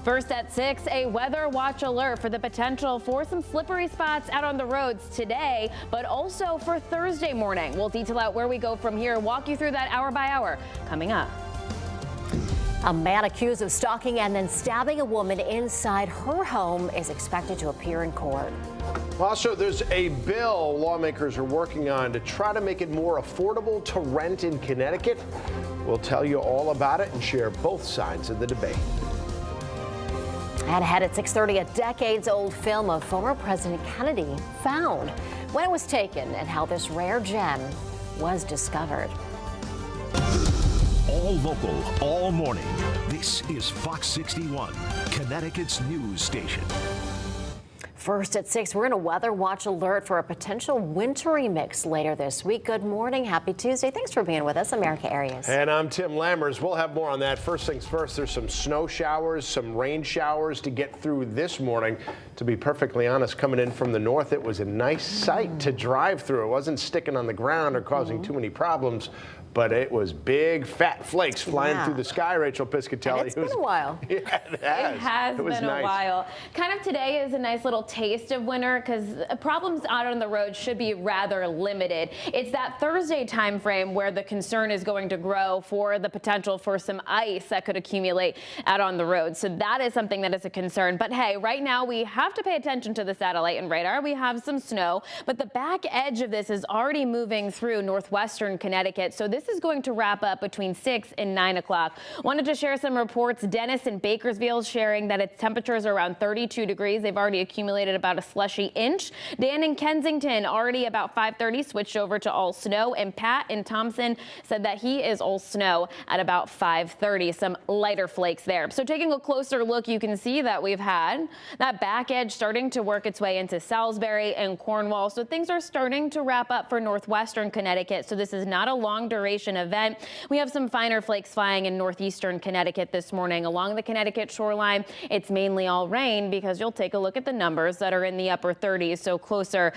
First at 6, a weather watch alert for the potential for some slippery spots out on the roads today, but also for Thursday morning. We'll detail out where we go from here, walk you through that hour by hour coming up. A man accused of stalking and then stabbing a woman inside her home is expected to appear in court. Also, there's a bill lawmakers are working on to try to make it more affordable to rent in Connecticut. We'll tell you all about it and share both sides of the debate. And ahead at 6:30, a decades-old film of former President Kennedy found, when it was taken, and how this rare gem was discovered. All local, all morning. This is Fox 61, Connecticut's news station. First at 6, we're in a weather watch alert for a potential wintry mix later this week. Good morning. Happy Tuesday. Thanks for being with us, America Arias. And I'm Tim Lammers. We'll have more on that. First things first, there's some snow showers, some rain showers to get through this morning. To be perfectly honest, coming in from the north, it was a nice sight to drive through. It wasn't sticking on the ground or causing too many problems, but it was big, fat flakes flying through the sky, Rachel Piscatelli. And it's been a while. Yeah, it has. It has been nice. a while. Kind of today is a nice little taste of winter because problems out on the road should be rather limited. It's that Thursday time frame where the concern is going to grow for the potential for some ice that could accumulate out on the road. So that is something that is a concern. But hey, right now we have to pay attention to the satellite and radar. We have some snow, but the back edge of this is already moving through northwestern Connecticut. So this is going to wrap up between 6 and 9 o'clock. Wanted to share some reports. Dennis in Bakersfield sharing that its temperatures are around 32 degrees. They've already accumulated about a slushy inch. Dan in Kensington already about 5:30 switched over to all snow. And Pat in Thompson said that he is all snow at about 5:30. Some lighter flakes there. So taking a closer look, you can see that we've had that back edge starting to work its way into Salisbury and Cornwall. So things are starting to wrap up for northwestern Connecticut. So this is not a long duration event. We have some finer flakes flying in northeastern Connecticut this morning. Along the Connecticut shoreline, it's mainly all rain because you'll take a look at the numbers that are in the upper 30s, so closer,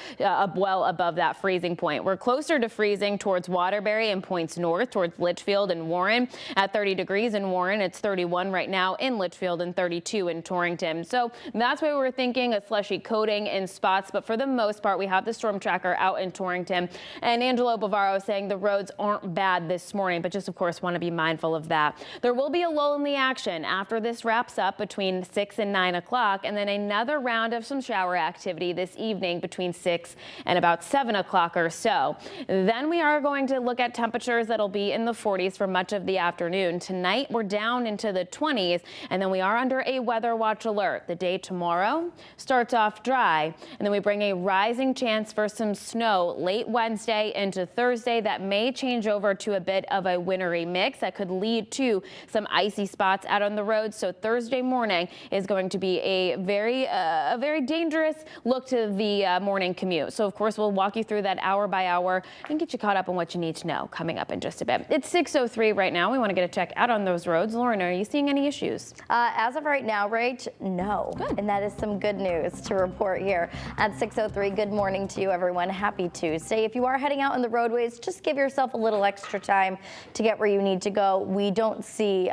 well above that freezing point. We're closer to freezing towards Waterbury and points north towards Litchfield and Warren. At 30 degrees in Warren, it's 31 right now in Litchfield and 32 in Torrington. So that's why we're thinking a slushy coating in spots, but for the most part, we have the storm tracker out in Torrington. And Angelo Bavaro saying the roads aren't bad this morning, but just of course want to be mindful of that. There will be a lull in the action after this wraps up between 6 and 9 o'clock, and then another round of some shower activity this evening between 6 and about 7 o'clock or so. Then we are going to look at temperatures that'll be in the 40s for much of the afternoon. Tonight we're down into the 20s, and then we are under a weather watch alert. The day tomorrow starts off dry, and then we bring a rising chance for some snow late Wednesday into Thursday that may change over to a bit of a wintry mix that could lead to some icy spots out on the road. So Thursday morning is going to be a very dangerous look to the morning commute. So of course we'll walk you through that hour by hour and get you caught up on what you need to know coming up in just a bit. It's 6:03 right now. We want to get a check out on those roads. Lauren, are you seeing any issues? As of right now, Rach, no. Good. And that is some good news to report here at 6:03. Good morning to you, everyone. Happy Tuesday. If you are heading out on the roadways, just give yourself a little extra time to get where you need to go. We don't see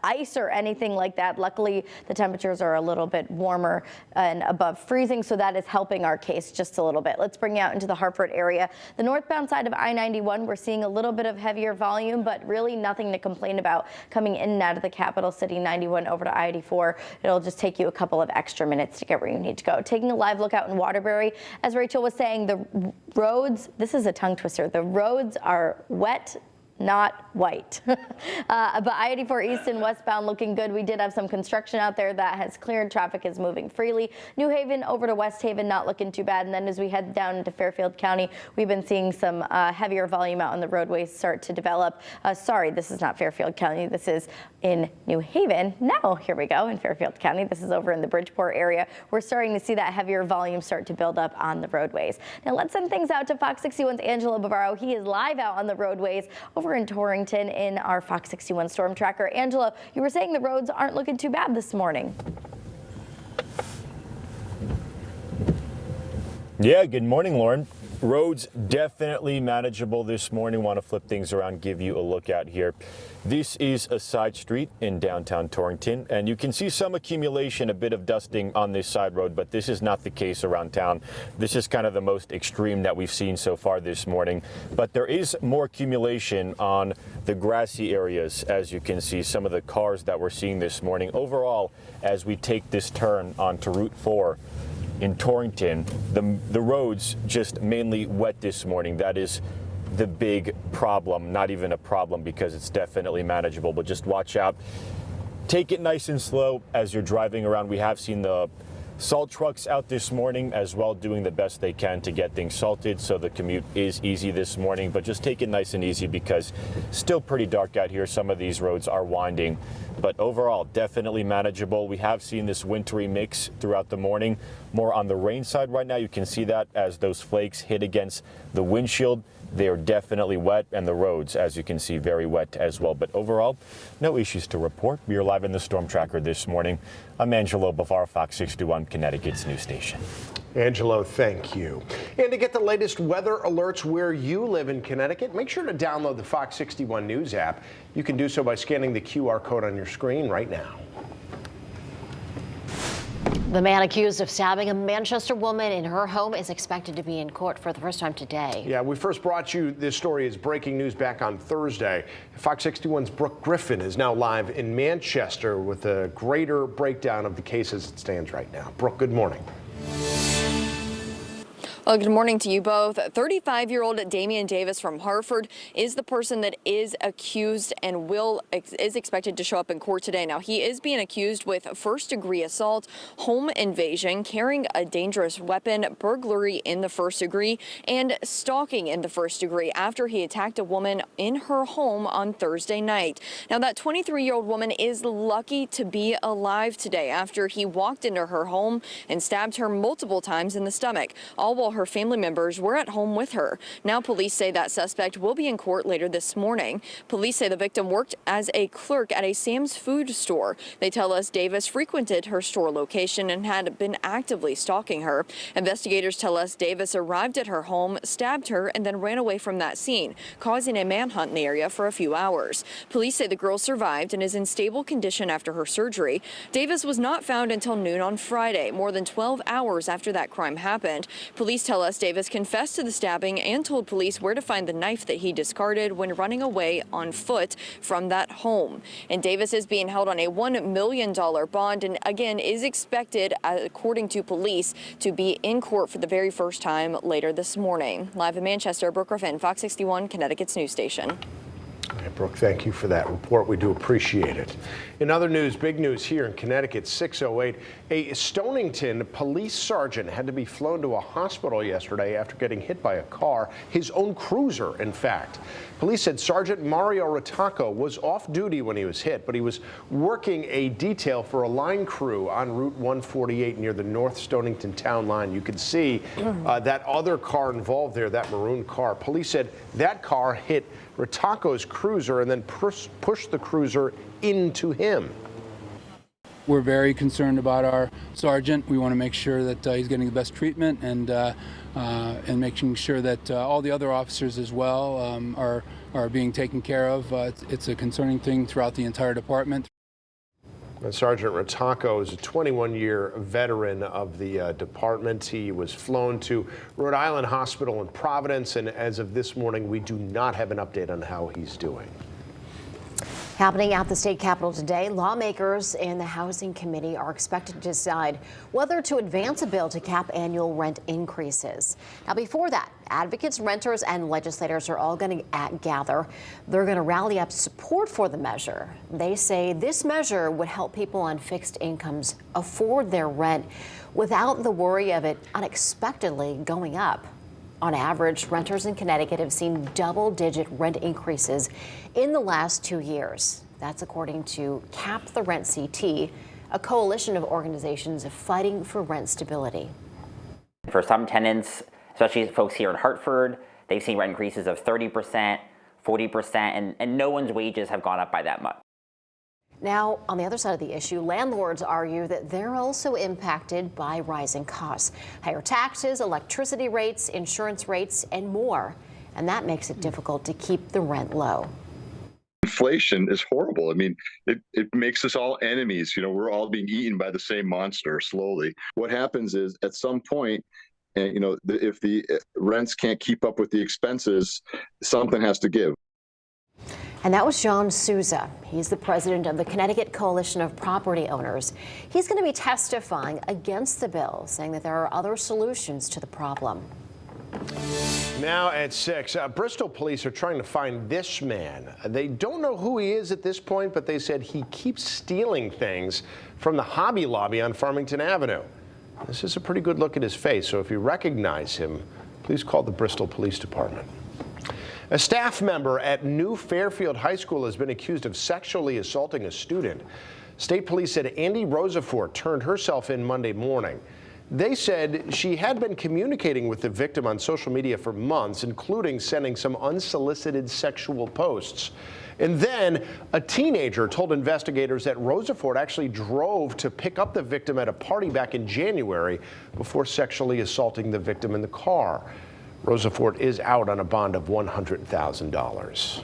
ice or anything like that. Luckily, the temperatures are a little bit warmer and above freezing, so that is helping our case just a little bit. Let's bring you out into the Hartford area. The northbound side of I-91, we're seeing a little bit of heavier volume, but really nothing to complain about coming in and out of the capital city. 91 over to I-84. It'll just take you a couple of extra minutes to get where you need to go. Taking a live look out in Waterbury, as Rachel was saying, the roads, this is a tongue twister, the roads are wet, not white. But I-84 east and westbound looking good. We did have some construction out there that has cleared. Traffic is moving freely. New Haven over to West Haven, not looking too bad. And then as we head down into Fairfield County, we've been seeing some heavier volume out on the roadways start to develop. Sorry, this is not Fairfield County. This is in New Haven. Now, here we go in Fairfield County. This is over in the Bridgeport area. We're starting to see that heavier volume start to build up on the roadways. Now let's send things out to Fox 61's Angelo Bavaro. He is live out on the roadways over in Torrington in our Fox 61 Storm Tracker. Angelo, you were saying the roads aren't looking too bad this morning. Yeah, good morning, Lauren. Roads definitely manageable this morning. Want to flip things around, give you a look out here. This is a side street in downtown Torrington, and you can see some accumulation, a bit of dusting on this side road, but this is not the case around town. This is kind of the most extreme that we've seen so far this morning, but there is more accumulation on the grassy areas, as you can see, some of the cars that we're seeing this morning. Overall, as we take this turn onto Route 4, in Torrington, the roads just mainly wet this morning. That is the big problem. Not even a problem because it's definitely manageable, but just watch out. Take it nice and slow as you're driving around. We have seen the salt trucks out this morning as well, doing the best they can to get things salted, so the commute is easy this morning, but just take it nice and easy because still pretty dark out here. Some of these roads are winding, but overall definitely manageable. We have seen this wintry mix throughout the morning, more on the rain side right now. You can see that as those flakes hit against the windshield. They are definitely wet, and the roads, as you can see, very wet as well. But overall, no issues to report. We are live in the Storm Tracker this morning. I'm Angelo Bavaro, Fox 61, Connecticut's news station. Angelo, thank you. And to get the latest weather alerts where you live in Connecticut, make sure to download the Fox 61 News app. You can do so by scanning the QR code on your screen right now. The man accused of stabbing a Manchester woman in her home is expected to be in court for the first time today. Yeah, we first brought you this story as breaking news back on Thursday. Fox 61's Brooke Griffin is now live in Manchester with a greater breakdown of the case as it stands right now. Brooke, good morning. Well, good morning to you both. 35-year-old Damian Davis from Hartford is the person that is accused and is expected to show up in court today. Now, he is being accused with first-degree assault, home invasion, carrying a dangerous weapon, burglary in the first degree, and stalking in the first degree after he attacked a woman in her home on Thursday night. Now, that 23-year-old woman is lucky to be alive today after he walked into her home and stabbed her multiple times in the stomach, all while her family members were at home with her. Now police say that suspect will be in court later this morning. Police say the victim worked as a clerk at a Sam's food store. They tell us Davis frequented her store location and had been actively stalking her. Investigators tell us Davis arrived at her home, stabbed her, and then ran away from that scene, causing a manhunt in the area for a few hours. Police say the girl survived and is in stable condition after her surgery. Davis was not found until noon on Friday, more than 12 hours after that crime happened. Police tell us Davis confessed to the stabbing and told police where to find the knife that he discarded when running away on foot from that home. And Davis is being held on a $1 million bond and again is expected, according to police, to be in court for the very first time later this morning. Live in Manchester, Brooke Griffin, Fox 61, Connecticut's news station. All right, Brooke, thank you for that report. We do appreciate it. In other news, big news here in Connecticut, 6:08. A Stonington police sergeant had to be flown to a hospital yesterday after getting hit by a car, his own cruiser, in fact. Police said Sergeant Mario Rotacco was off duty when he was hit, but he was working a detail for a line crew on Route 148 near the North Stonington town line. You can see that other car involved there, that maroon car. Police said that car hit Rotacco's cruiser and then pushed the cruiser into him. We're very concerned about our sergeant. We want to make sure that he's getting the best treatment and making sure that all the other officers as well are being taken care of. It's a concerning thing throughout the entire department. And Sergeant Rotacco is a 21-year veteran of the department. He was flown to Rhode Island Hospital in Providence, and as of this morning, we do not have an update on how he's doing. Happening at the state capitol today, lawmakers in the Housing Committee are expected to decide whether to advance a bill to cap annual rent increases. Now, before that, advocates, renters, and legislators are all going to gather. They're going to rally up support for the measure. They say this measure would help people on fixed incomes afford their rent without the worry of it unexpectedly going up. On average, renters in Connecticut have seen double-digit rent increases in the last 2 years. That's according to Cap the Rent CT, a coalition of organizations fighting for rent stability. For some tenants, especially folks here in Hartford, they've seen rent increases of 30%, 40%, and no one's wages have gone up by that much. Now, on the other side of the issue, landlords argue that they're also impacted by rising costs, higher taxes, electricity rates, insurance rates, and more. And that makes it difficult to keep the rent low. Inflation is horrible. I mean, it makes us all enemies. You know, we're all being eaten by the same monster slowly. What happens is at some point, you know, if the rents can't keep up with the expenses, something has to give. And that was John Souza. He's the president of the Connecticut Coalition of Property Owners. He's going to be testifying against the bill, saying that there are other solutions to the problem. Now at 6, Bristol police are trying to find this man. They don't know who he is at this point, but they said he keeps stealing things from the Hobby Lobby on Farmington Avenue. This is a pretty good look at his face, so if you recognize him, please call the Bristol Police Department. A staff member at New Fairfield High School has been accused of sexually assaulting a student. State police said Andy Rosafort turned herself in Monday morning. They said she had been communicating with the victim on social media for months, including sending some unsolicited sexual posts. And then a teenager told investigators that Rosafort actually drove to pick up the victim at a party back in January before sexually assaulting the victim in the car. Rosafort is out on a bond of $100,000.